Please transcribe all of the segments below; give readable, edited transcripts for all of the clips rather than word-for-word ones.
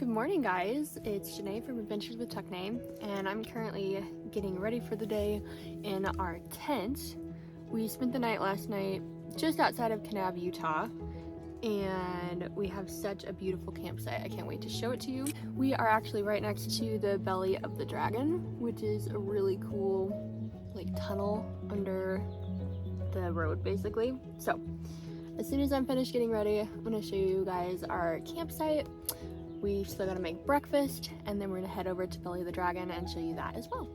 Good morning, guys. It's Janae from Adventures with TuckNae, and I'm currently getting ready for the day in our tent. We spent the night last night just outside of Kanab, Utah, and we have such a beautiful campsite. I can't wait to show it to you. We are actually right next to the belly of the dragon, which is a really cool tunnel under the road basically. So as soon as I'm finished getting ready, I'm going to show you guys our campsite. We still got to make breakfast, and then we're going to head over to Belly of the Dragon and show you that as well.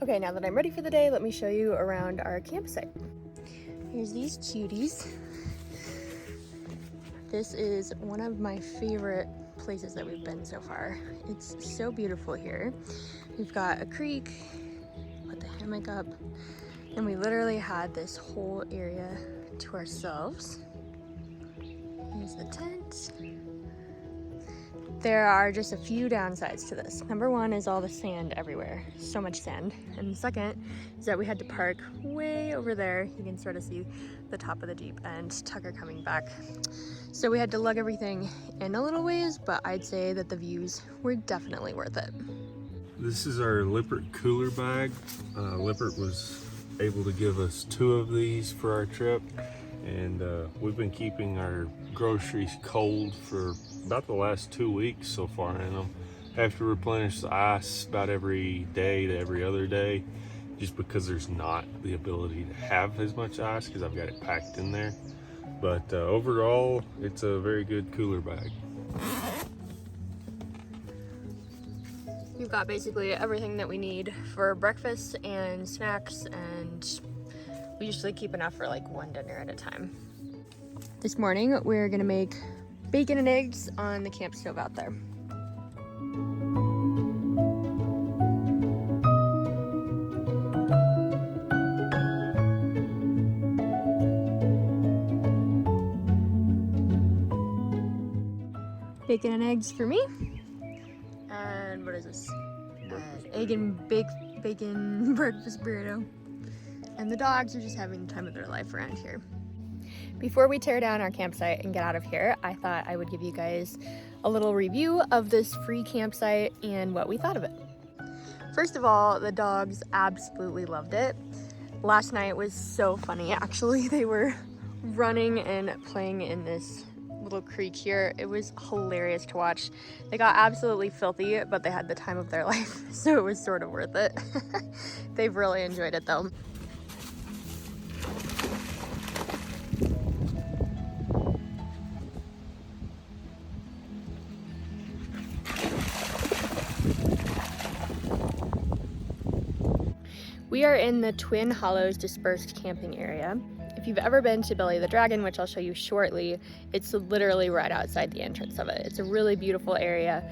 Okay, now that I'm ready for the day, let me show you around our campsite. Here's these cuties. This is one of my favorite places that we've been so far. It's so beautiful here. We've got a creek, put the hammock up, and we literally had this whole area to ourselves. Here's the tent. There are just a few downsides to this. Number one is all the sand everywhere, so much sand. And the second is that we had to park way over there. You can sort of see the top of the Jeep and Tucker coming back. So we had to lug everything in a little ways, but I'd say that the views were definitely worth it. This is our Lippert Cooler bag. Lippert was able to give us 2 of these for our trip. And we've been keeping our groceries cold for about the last 2 weeks so far in them. Have to replenish the ice about every day to every other day, just because there's not the ability to have as much ice because I've got it packed in there. But overall, it's a very good cooler bag. We've got basically everything that we need for breakfast and snacks, and we usually keep enough for like one dinner at a time. This morning, we're gonna make bacon and eggs on the camp stove out there. Bacon and eggs for me. And what is this? Egg and bacon breakfast burrito. And the dogs are just having the time of their life around here. Before we tear down our campsite and get out of here, I thought I would give you guys a little review of this free campsite and what we thought of it. First of all, the dogs absolutely loved it. Last night was so funny, actually. They were running and playing in this little creek here. It was hilarious to watch. They got absolutely filthy, but they had the time of their life, so it was sort of worth it. They've really enjoyed it though. We are in the Twin Hollows dispersed camping area. If you've ever been to Belly of the Dragon, which I'll show you shortly, it's literally right outside the entrance of it. It's a really beautiful area.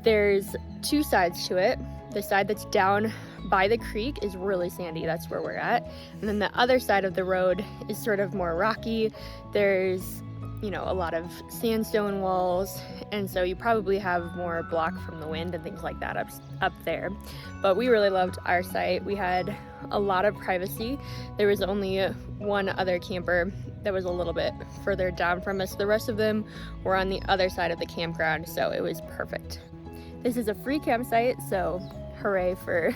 There's 2 sides to it. The side that's down by the creek is really sandy, that's where we're at. And then the other side of the road is sort of more rocky. There's, a lot of sandstone walls, and so you probably have more block from the wind and things like that up there. But we really loved our site. We had a lot of privacy. There was only one other camper that was a little bit further down from us. The rest of them were on the other side of the campground, so it was perfect. This is a free campsite, so hooray for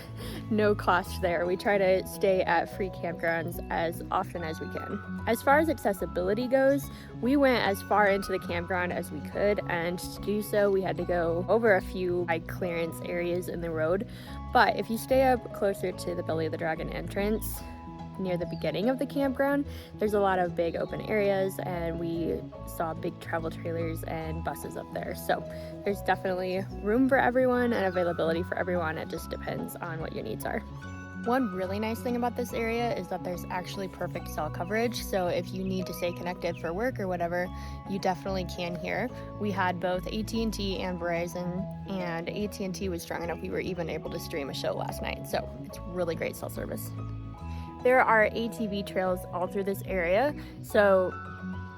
no cost there. We try to stay at free campgrounds as often as we can. As far as accessibility goes, we went as far into the campground as we could, and to do so we had to go over a few high clearance areas in the road. But if you stay up closer to the Belly of the Dragon entrance, near the beginning of the campground, there's a lot of big open areas, and we saw big travel trailers and buses up there. So there's definitely room for everyone and availability for everyone. It just depends on what your needs are. One really nice thing about this area is that there's actually perfect cell coverage, so if you need to stay connected for work or whatever, you definitely can here. We had both AT&T and Verizon, and AT&T was strong enough we were even able to stream a show last night, so it's really great cell service. There are ATV trails all through this area, so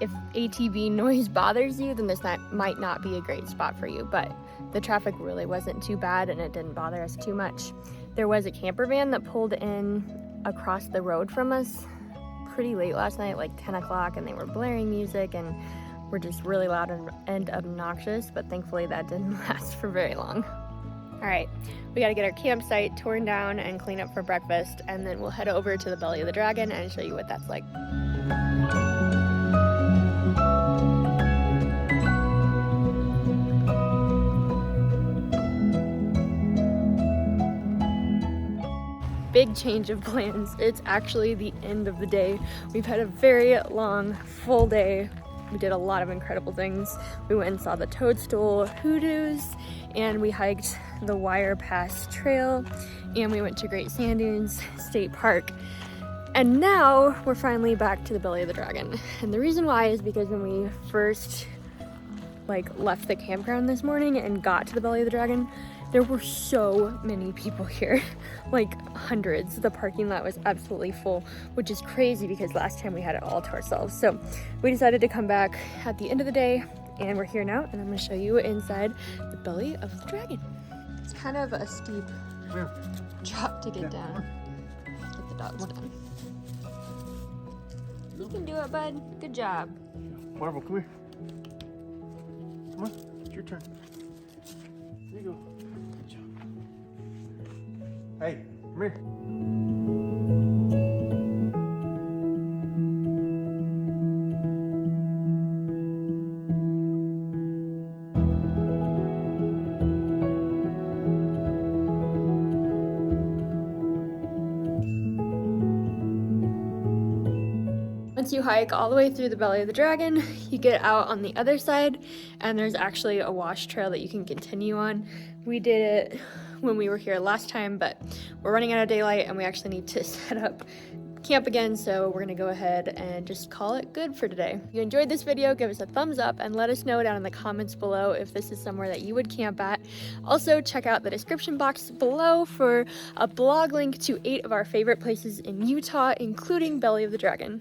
if ATV noise bothers you, then this might not be a great spot for you, but the traffic really wasn't too bad and it didn't bother us too much. There was a camper van that pulled in across the road from us pretty late last night, like 10 o'clock, and they were blaring music and were just really loud and obnoxious, but thankfully that didn't last for very long. All right, we gotta get our campsite torn down and clean up for breakfast, and then we'll head over to the belly of the dragon and show you what that's like. Big change of plans. It's actually the end of the day. We've had a very long, full day. We did a lot of incredible things. We went and saw the toadstool hoodoos, and we hiked the Wire Pass Trail, and we went to Great Sand Dunes State Park. And now we're finally back to the belly of the dragon. And the reason why is because when we first left the campground this morning and got to the belly of the dragon, there were so many people here, like hundreds. The parking lot was absolutely full, which is crazy because last time we had it all to ourselves. So we decided to come back at the end of the day, and we're here now, and I'm gonna show you inside the belly of the dragon. It's kind of a steep drop to get down. Get the dogs down. You can do it, bud. Good job. Marvel, come here. Come on, it's your turn. There you go. Good job. Hey, come here. Once you hike all the way through the belly of the dragon, you get out on the other side, and there's actually a wash trail that you can continue on. We did it when we were here last time, but we're running out of daylight and we actually need to set up camp again, so we're gonna go ahead and just call it good for today. If you enjoyed this video, give us a thumbs up and let us know down in the comments below if this is somewhere that you would camp at. Also, check out the description box below for a blog link to 8 of our favorite places in Utah, including Belly of the Dragon.